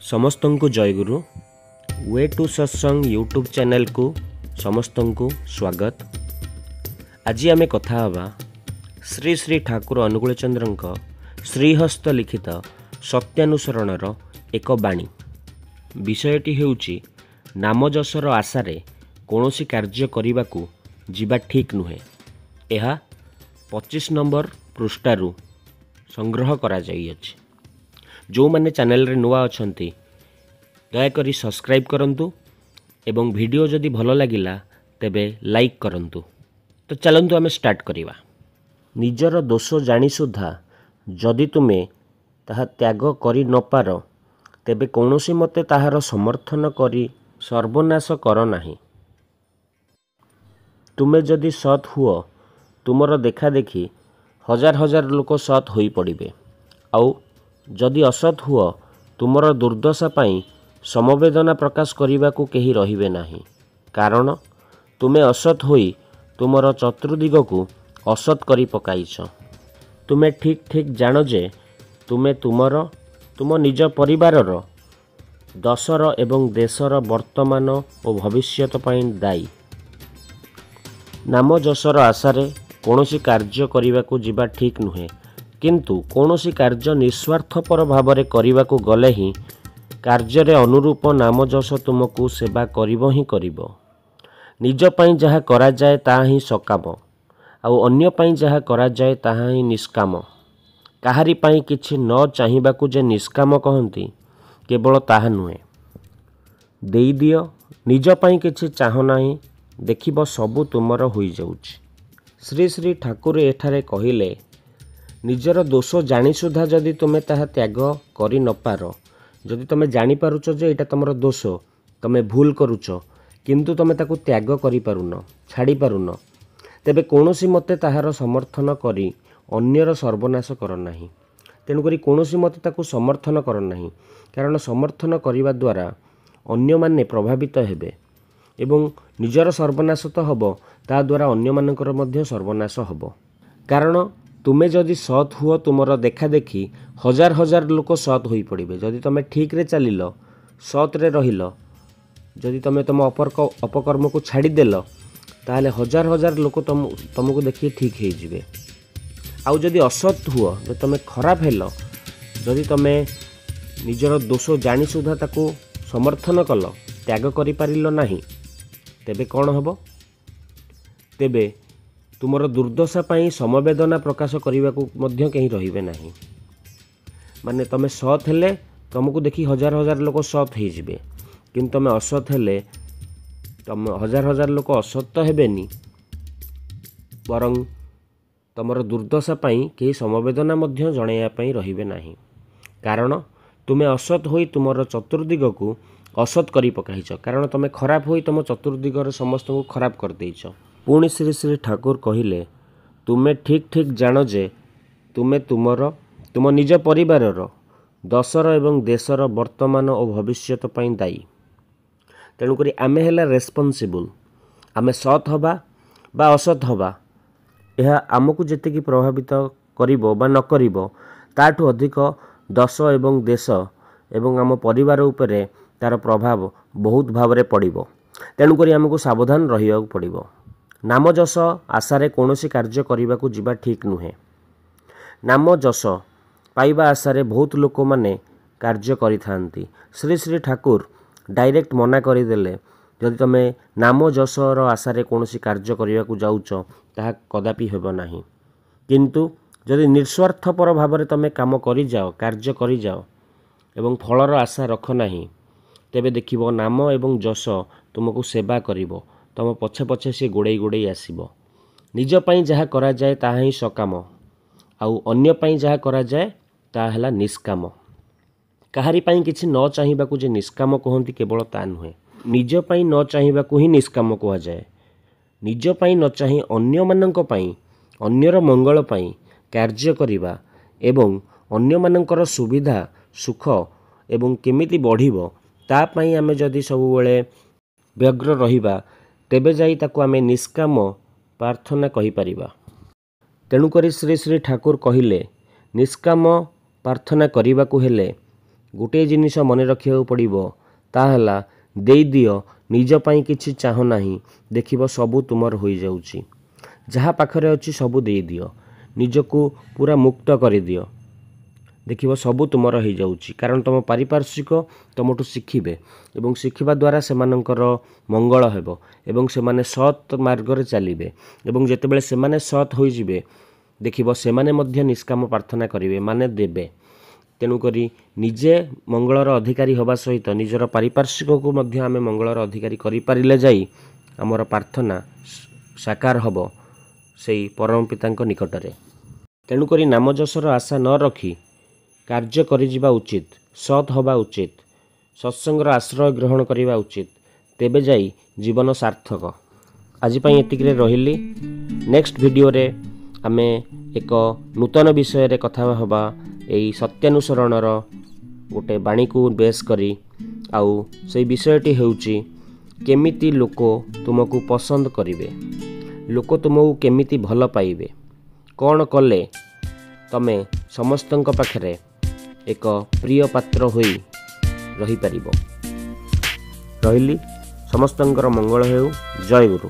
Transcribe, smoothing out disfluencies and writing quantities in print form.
समस्तंकु Joyguru way to सत्संग YouTube channel को समस्तंकु स्वागत। आज आमे कथा हवा श्री श्री ठाकुर अनुकूल चंद्र श्रीहस्त लिखित सत्यानुसरणर एक बाणी। विषयटी हेउची नाम जसर आशारे कौनसी कार्य करने को जीवा ठीक नुहे। यह 25 नंबर पृष्ठारु संग्रह करा जाइए। जो माने चैनल रे नुआ अछंती दयाकरी सब्सक्राइब करंतु एवं वीडियो जदि भलो लागिला तेबे लाइक करंतु। तो चलंतु आमे स्टार्ट करिवा। निजर दोष जानी सुधा जदि तुमे ताहा त्याग करि न पार तेबे कौनसी मते ताहार समर्थन करि सर्वनाश कर नाही। तुमे जदि सत् हुओ तुमर देखा देखी हजार हजार लोक सत् होई पड़िबे। आउ जदि असत हुओ तुमर दुर्दशा पाई समवेदना प्रकाश करने को कहीं रहिबे नाही। कारण तुमे असत होई तुमर चतुर्दिग को असत करी पकाइछ। तुमे ठीक ठीक जान जे तुमे तुम निज परिवारर दशर एवं देशर वर्तमान और भविष्यत पाई दायी। नाम जसर आशारे कौनसी कार्य करने को जीवा ठीक नुहे, किंतु कौनसी कार्य निस्वार्थपर भावरे करने को गले ही कार्य अनुरूप नाम जस तुमको सेवा करिबो ही करिबो। निज पई जहा करा जाए ताहा ही सकाम, आउ अन्य पई जहा करा जाए ताहा ही निष्काम। काहारी पई किछि न चाहिबाकू जे निष्काम कहंती केवल ताहा नुहे। देई दियो निज पई किछि चाह नाही, देखिबो सबु तुमर होई जाउछि। श्री श्री ठाकुर एठारे कहिले निजर दोष जानी सुधा जदि तुमे ताहा त्याग करि न पार, जदि तुमे जानी पारुछ जे एटा तुमर दोष, तुमे भूल करूछ किंतु तुमे ताकू त्याग करि पारुन, छाड़ी पारुन, तेबे कौनसी मते ताहार समर्थन करी अन्यर सर्वनाश कर नाही। तेणुकरी कौनसी मते ताकू समर्थन कर नाही, कारण समर्थन करिबा द्वारा अन्य माने प्रभावित हेबे एवं निजर सर्वनाश तो हबो, ता द्वारा अन्य मानकर मध्य सर्वनाश हबो। कारण तुमे जदि सत् हुओ तुमर देखा देखी हजार हजार लोक सत् होई पड़िबे। जदि तुमे ठीक रे चलिल, सत् रे रहिल, जदि तुमे तुम अपकर्म को छाड़ी देल, ताहले हजार हजार लोक तुमको देखि ठीक हे जिवे। आउ जदि असत हुओ, जदि तुमे खराब हेल, जदि तुमे निजर दोष जानी सुधा ताको समर्थन कल, त्याग करि पारिल नाही, तेबे कौन हबो? तेबे तुमर दुर्दशा पाई समवेदना प्रकाश करने को मध्य कहीं रहिबे नाही। माने तमे सत् हेले तुमको देखी हजार हजार लोक सत् हो जिवे, किंतु तुम असत हेले तुम हजार हजार लोक असत तो हेबेनी, बरं तुमर दुर्दशा पाई कहीं समवेदना मध्य जणाइया पाई रहिबे नाही। कारण तुमे असत होई तुमर चतुर्दिग को असत करी पकाइछ। कारण तुमे खराब होई तुम चतुर्दिगर समस्त को खराब कर देइछ। पुणी श्री श्री ठाकुर कहिले तुमे ठीक ठीक जान जे तुमे तुम निज परिवारर दशर एवं देशर वर्तमान और भविष्यत पाई दायी। तेणुकरी आमे हेला रेस्पॉन्सिबल। आमे सत् हवा बा असत हवा, यह आमको जेतिकी प्रभावित करिबो बा न करिबो, ताठू अधिक दश एवं देश एवं आम परिवार उपरे तार प्रभाव बहुत भावरे पड़िबो। तेणुकरी आमको सावधान रहिबा पड़िबो। नाम जस आशारे कौनसी कार्य करने को जीवा ठीक नुहे। नाम जस पाइबा आशारे बहुत लोक माने कार्य करिथांती। श्री श्री ठाकुर डायरेक्ट मना करदेले, जदि तुमे नाम जसर आशारे कौनसी कार्य करने को जाउछ ताहा कदापि हेबो नाही। किंतु जदि निस्वार्थपर भावरे तुमे काम करि जाओ, कार्य करि जाओ एवं फलर आशा रख नाही, तेबे देखिबो नाम एवं जस तुमको सेवा करिबो, तुम पछे पछे सी गोड़े गोड़े आसीबो। निज पई जहा करा जाए ताहा ही सकाम, आउ अन्य पई जहा करा जाए ताहा हला निष्काम। काहारी पई किछि न चाहिबाकू जे निष्काम कहंती केवल ता नुहे। निज पई न चाहिबाकू ही निष्काम कहा जाए। निज पई न चाहि अन्य मानक पई, अन्यर मंगल पई कार्य करिबा एवं अन्य मानकर सुविधा सुख एवं केमिति बढ़िबो ता पई आमे जदि सब बेले व्यग्र रहिबा, तेबे जाई ताकू आमे निष्काम प्रार्थना कहि परिबा। तेणुकरी श्री श्री ठाकुर कहिले निष्काम प्रार्थना करिबाकू हेले गोटे जिनिस मन रखा पड़ो ताहला देदियो निज पाई किछि चाह नाही देखिबो सबु तुमर होई जाउची जहाँ पाखरे अच्छी सबू देदियो निजको पूरा मुक्त कर दियो देखिबो सबू तुमर हो जाउची कारण तुम पारिपार्श्विक तुमठू शिखिबे एवं शिखिबा द्वारा सेमानंकर मंगल हेबो एवं सेमाने सत् मार्ग चलिबे एवं जेतेबेले सेमाने सत् होई जिवे देखिबो सेमाने मध्य निष्काम प्रार्थना करिवे माने देबे तेणुकरी निजे मंगलर अधिकारी होबा सहित निजर पारिपार्श्विक को मध्य आमे मंगलर अधिकारी करि पारिले जाई हमर प्रार्थना साकार हबो सेई परम पितांक निकटरे। तेणुकरी नाम जसर आशा न रखी कार्य करि जिबा उचित सत् होबा उचित सत्संगर आश्रय ग्रहण करिबा उचित तेबे जाई जीवन सार्थक। आज पई एतिकरे रहिली नेक्स्ट वीडियो रे आमे एक नूतन विषय रे कथा हबा एई सत्यानुसरणर गोटे बाणी को बेस करी आउ से विषयटी हेउची केमिति लोक तुमको पसंद करिवे लोक तुमको केमिति भल पाइबे कौन कले तमे समस्तंक पाखरे एक प्रिय पात्र होई रही परिबो। रहिली समस्तंकर मंगल हेउ। जय गुरु।